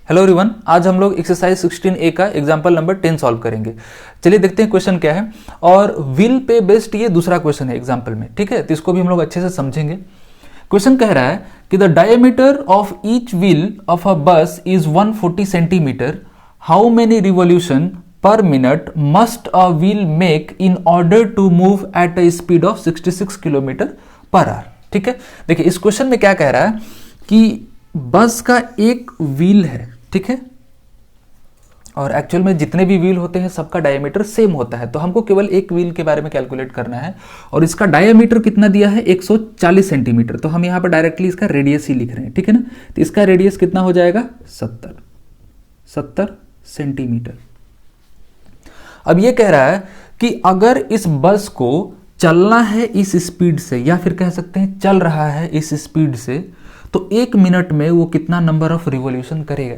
Hello everyone, आज हम लोग एक्सरसाइज 16A का एग्जांपल नंबर 10 सॉल्व करेंगे। चलिए देखते हैं क्वेश्चन क्या है। और व्हील पे बेस्ड ये दूसरा क्वेश्चन है एग्जांपल में, ठीक है, तो इसको भी हम लोग अच्छे से समझेंगे। क्वेश्चन कह रहा है कि the diameter of each wheel of a bus is 140 centimetre. How many revolution per minute must a wheel make in order to move at a speed of 66 kilometre per hour. ठीक है, देखिए इस question में क्या कह रहा है कि बस का एक व्हील है, ठीक है, और एक्चुअल में जितने भी व्हील होते हैं सबका डायमीटर सेम होता है, तो हमको केवल एक व्हील के बारे में कैलकुलेट करना है। और इसका डायमीटर कितना दिया है, 140 सेंटीमीटर। तो हम यहां पर डायरेक्टली इसका रेडियस ही लिख रहे हैं, ठीक है ना। तो इसका रेडियस कितना हो जाएगा, 70 सेंटीमीटर। अब ये कह रहा है कि अगर इस बस को चलना है इस स्पीड से, या फिर कह सकते हैं चल रहा है इस स्पीड से, तो 1 मिनट में वो कितना नंबर ऑफ रिवॉल्यूशन करेगा,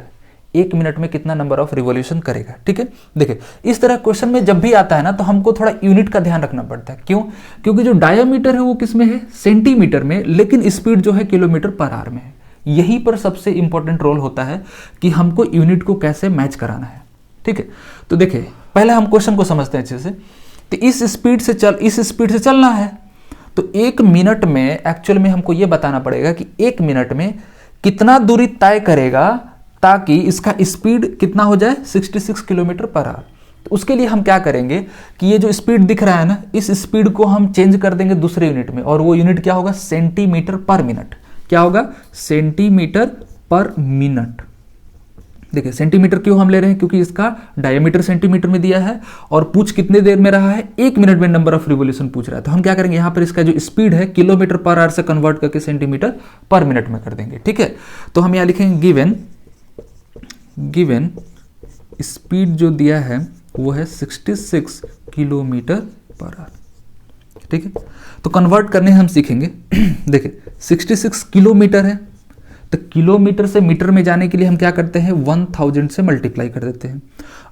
1 मिनट में कितना नंबर ऑफ रिवॉल्यूशन करेगा। ठीक है, देखिए इस तरह क्वेश्चन में जब भी आता है ना, तो हमको थोड़ा यूनिट का ध्यान रखना पड़ता है। क्यों? क्योंकि जो डायमीटर है वो किस में है, सेंटीमीटर में, लेकिन स्पीड जो है किलोमीटर पर आवर में है। यही पर सबसे इंपॉर्टेंट रोल होता है कि हमको यूनिट को कैसे मैच कराना है। ठीक है, तो देखिए पहले हम क्वेश्चन को समझते हैं अच्छे से। तो इस स्पीड से चलना है, तो 1 मिनट में एक्चुअल में हमको यह बताना पड़ेगा कि 1 मिनट में कितना दूरी तय करेगा ताकि इसका स्पीड कितना हो जाए, 66 किलोमीटर पर आवर। तो उसके लिए हम क्या करेंगे कि ये जो स्पीड दिख रहा है ना, इस स्पीड को हम चेंज कर देंगे दूसरे यूनिट में, और वो यूनिट क्या होगा, सेंटीमीटर पर मिनट। क्या होगा, सेंटीमीटर पर मिनट। देखिए सेंटीमीटर क्यों हम ले रहे हैं, क्योंकि इसका डायमीटर सेंटीमीटर में दिया है और पूछ कितने देर में रहा है, 1 मिनट में नंबर ऑफ रिवॉल्यूशन पूछ रहा है। तो हम क्या करेंगे, यहां पर इसका जो स्पीड है किलोमीटर पर आवर से कन्वर्ट करके सेंटीमीटर पर मिनट में कर देंगे। ठीक है, तो हम यहां लिखेंगे गिवन स्पीड जो दिया है वो है 66 किलोमीटर पर आवर। ठीक है, तो कन्वर्ट करने हम सीखेंगे। देखिए 66 किलोमीटर है, तो किलोमीटर से मीटर में जाने के लिए हम क्या करते हैं, 1000 से मल्टीप्लाई कर देते हैं।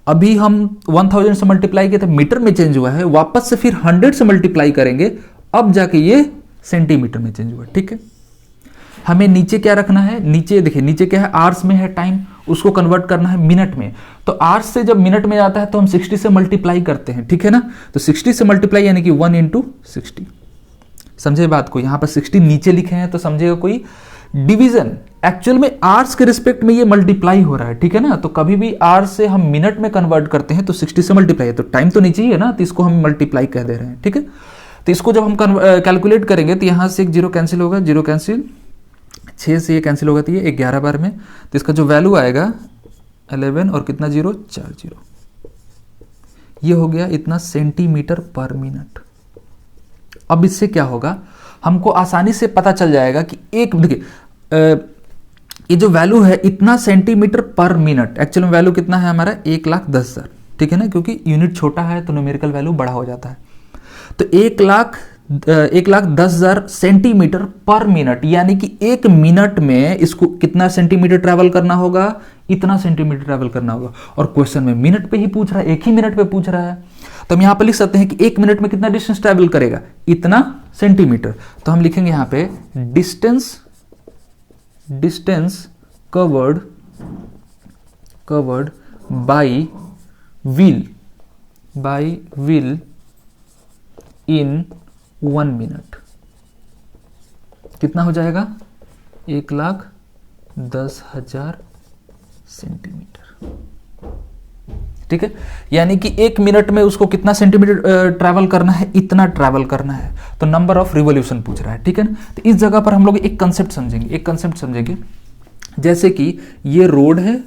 अभी हम 1000 से मल्टीप्लाई किए थे, मीटर में चेंज हुआ है, वापस से फिर 100 से मल्टीप्लाई करेंगे, अब जाके ये सेंटीमीटर में चेंज हुआ। ठीक है, हमें नीचे क्या रखना है, नीचे देखिए नीचे क्या है, आवर्स में है टाइम, उसको कन्वर्ट करना है मिनट में। तो आवर्स से जब मिनट में आता है तो हम 60 से मल्टीप्लाई करते हैं, ठीक है ना। तो 60 से मल्टीप्लाई यानी कि 1 × 60। समझे बात को, यहां पर 60 नीचे लिखे हैं तो समझेगा कोई डिवीजन, एक्चुअल में आवर्स के रिस्पेक्ट में ये मल्टीप्लाई हो रहा है। ठीक है ना, तो कभी भी आवर्स से हम मिनट में कन्वर्ट करते हैं तो 60 से मल्टीप्लाई है, तो टाइम तो नीचे ही है ना, तो इसको हम मल्टीप्लाई कह दे रहे हैं। ठीक है, तो इसको जब हम कैलकुलेट करेंगे तो यहां से एक 0 कैंसिल होगा, 0 कैंसिल, 6 से ये कैंसिल होगा, तो ये 11 बार में, तो इसका जो वैल्यू आएगा 11 और कितना 0, 4 0, ये हो गया इतना सेंटीमीटर पर मिनट। अब इससे क्या होगा, हमको आसानी से पता चल जाएगा कि एक, देखिए ये जो वैल्यू है इतना सेंटीमीटर पर मिनट, एक्चुअल में वैल्यू कितना है हमारा, 1,10,000। ठीक है ना, क्योंकि यूनिट छोटा है तो न्यूमेरिकल वैल्यू बड़ा हो जाता है। तो 1,10,000 सेंटीमीटर पर मिनट, यानी कि 1 मिनट में इसको कितना सेंटीमीटर ट्रैवल करना होगा, इतना सेंटीमीटर ट्रैवल करना होगा। और क्वेश्चन में मिनट पे ही पूछ रहा है, 1 ही मिनट पे पूछ रहा है, तो हम यहां पर लिख सकते हैं कि 1 मिनट में कितना डिस्टेंस ट्रैवल करेगा, इतना सेंटीमीटर। तो हम लिखेंगे यहां पे distance covered by wheel in 1 minute. कितना हो जाएगा, 1,10,000 सेंटीमीटर। ठीक है, यानी कि 1 मिनट में उसको कितना सेंटीमीटर ट्रैवल करना है, इतना ट्रैवल करना है, तो नंबर ऑफ रिवॉल्यूशन पूछ रहा है। ठीक है ना, तो इस जगह पर हम लोग एक कंसेप्ट समझेंगे, जैसे कि ये रोड है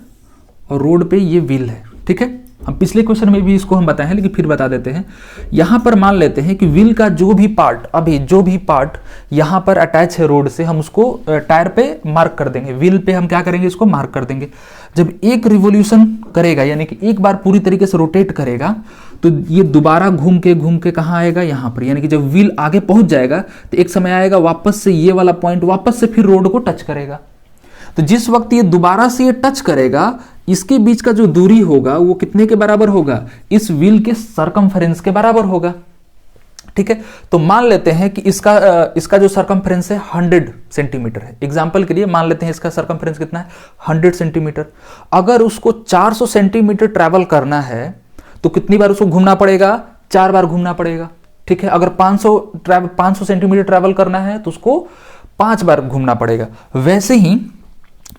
और रोड पे ये व्हील है। ठीक है, हम पिछले क्वेश्चन में भी इसको हम बताए हैं, लेकिन फिर बता देते हैं। यहां पर मान लेते हैं कि व्हील का जो भी पार्ट यहां पर अटैच है रोड से, हम उसको टायर पे मार्क कर देंगे, व्हील पे हम क्या करेंगे, इसको मार्क कर देंगे। जब एक रिवॉल्यूशन करेगा, यानी कि एक बार पूरी तरीके से रोटेट करेगा, तो ये दोबारा घूम के कहां आएगा, यहां पर, यानी कि जब व्हील आगे पहुंच जाएगा तो एक समय आएगा वापस से ये वाला पॉइंट वापस से फिर रोड को टच करेगा। तो जिस वक्त ये दोबारा से ये टच करेगा, इसके बीच का जो दूरी होगा वो कितने के बराबर होगा, इस व्हील के सरकमफेरेंस के बराबर होगा। ठीक है, तो मान लेते हैं कि इसका जो सरकमफ्रेंस है 100 सेंटीमीटर है। एग्जाम्पल के लिए मान लेते हैं इसका सरकमफ्रेंस कितना है 100 सेंटीमीटर। अगर उसको 400 सेंटीमीटर ट्रैवल करना है तो कितनी बार उसको घूमना पड़ेगा, 4 बार घूमना पड़ेगा। ठीक है, अगर 500 सेंटीमीटर ट्रैवल करना है तो उसको 5 बार घूमना पड़ेगा। वैसे ही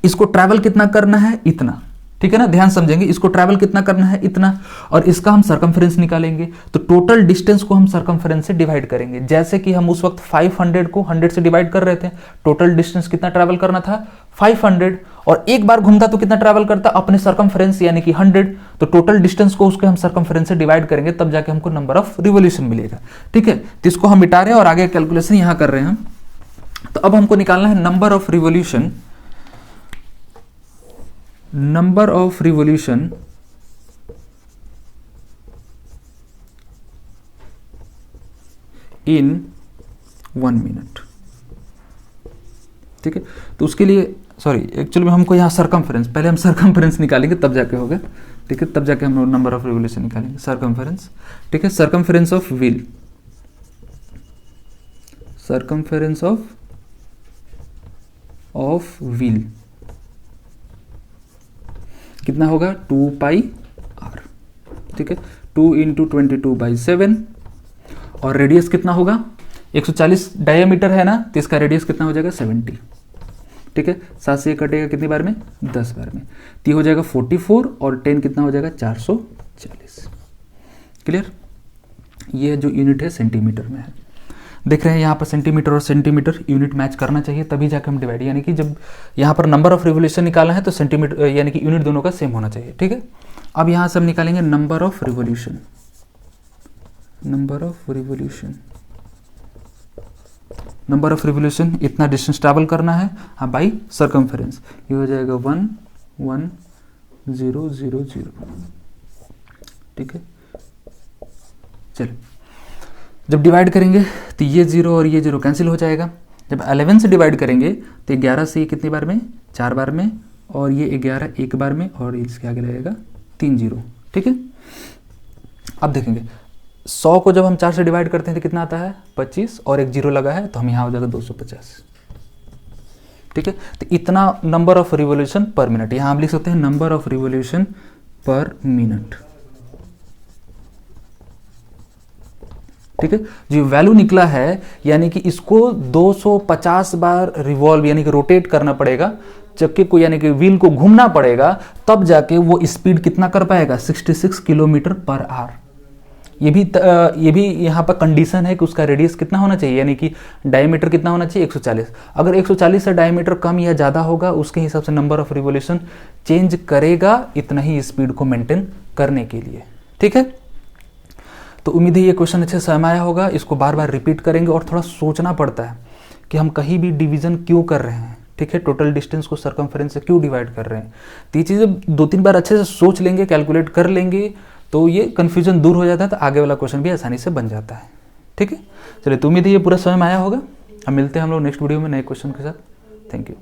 इसको ट्रैवल कितना करना है, इतना। ठीक है ना, ध्यान समझेंगे, इसको ट्रैवल कितना करना है, इतना, और इसका हम सरकमफ्रेंस निकालेंगे तो टोटल डिस्टेंस को हम सरकमफ्रेंस से डिवाइड करेंगे। जैसे कि हम उस वक्त 500 को 100 से डिवाइड कर रहे थे, टोटल डिस्टेंस कितना ट्रैवल करना था 500, और एक बार घूमता तो कितना ट्रैवल करता अपने सरकमफ्रेंस यानी कि 100, तो टोटल डिस्टेंस को उसके हम सरकमफ्रेंस से डिवाइड करेंगे, तब जाके हमको नंबर ऑफ रिवोल्यूशन मिलेगा। ठीक है, तो इसको हम मिटा रहे हैं और आगे कैलकुलेशन यहां कर रहे हैं। तो अब हमको निकालना है number of revolution, number of revolution in 1 minute. ठीक है, तो उसके लिए एक्चुअली में हमको यहां सरकमफ्रेंस, पहले हम सरकमफ्रेंस निकालेंगे तब जाके होगा। ठीक है, तब जाके हम नंबर ऑफ रिवोल्यूशन निकालेंगे, सरकमफ्रेंस। ठीक है, circumference of wheel, circumference of wheel कितना होगा 2 पाई r। ठीक है, 2 × 22/7, और रेडियस कितना होगा 140 डायमीटर है ना, तो इसका रेडियस कितना हो जाएगा 70। ठीक है, 7 से कटेगा कितनी बार में, 10 बार में, तो ये हो जाएगा 44, और 10 कितना हो जाएगा 440। क्लियर, ये जो यूनिट है सेंटीमीटर में है। देख रहे हैं यहाँ पर सेंटीमीटर और सेंटीमीटर यूनिट मैच करना चाहिए, तभी जाकर हम डिवाइड, यानी कि जब यहाँ पर नंबर ऑफ रिवोल्यूशन निकालना है तो सेंटीमीटर यानी कि यूनिट दोनों का सेम होना चाहिए। ठीक है, अब यहाँ से हम निकालेंगे number of revolution, number of revolution, number of revolution इतना डिस्टेंस ट्रैवल करना है हाँ बाई सरकमफेरेंस, ये हो जाएगा 11000। ठीक है, चलिए जब डिवाइड करेंगे तो ये 0 और ये 0 कैंसिल हो जाएगा। जब 11 से डिवाइड करेंगे तो 11 से ये कितनी बार में, 4 बार में, और ये 11 एक बार में, और इसके आगे लगेगा 3 0। ठीक है, अब देखेंगे 100 को जब हम 4 से डिवाइड करते हैं तो कितना आता है 25, और एक 0 लगा है तो हम यहाँ हो जाएगा 250। ठीक है, तो इतना number of revolution per minute, यहाँ हम लिख सकते हैं number of revolution per minute. ठीक है, जो वैल्यू निकला है यानी कि इसको 250 बार रिवॉल्व यानी कि रोटेट करना पड़ेगा, चक्के को यानी कि व्हील को घूमना पड़ेगा, तब जाके वो स्पीड कितना कर पाएगा 66 किलोमीटर पर आवर। ये भी यहाँ पर कंडीशन है कि उसका रेडियस कितना होना चाहिए, यानी कि डायमीटर कितना होना चाहिए 140। अगर 140 से डायमीटर कम या ज़्यादा होगा उसके हिसाब से नंबर ऑफ रिवोल्यूशन चेंज करेगा, इतना ही स्पीड को मेंटेन करने के लिए। ठीक है, तो उम्मीद है ये क्वेश्चन अच्छे से समझ आया होगा। इसको बार बार रिपीट करेंगे और थोड़ा सोचना पड़ता है कि हम कहीं भी डिवीजन क्यों कर रहे हैं। ठीक है, टोटल डिस्टेंस को सरकमफेरेंस से क्यों डिवाइड कर रहे हैं, तो ये चीज़ें 2-3 बार अच्छे से सोच लेंगे, कैलकुलेट कर लेंगे, तो ये कन्फ्यूजन दूर हो जाता है, तो आगे वाला क्वेश्चन भी आसानी से बन जाता है। ठीक है, चलिए, तो उम्मीद है ये पूरा समझ में आया होगा। अब मिलते हैं हम लोग नेक्स्ट वीडियो में नए क्वेश्चन के साथ। Thank you.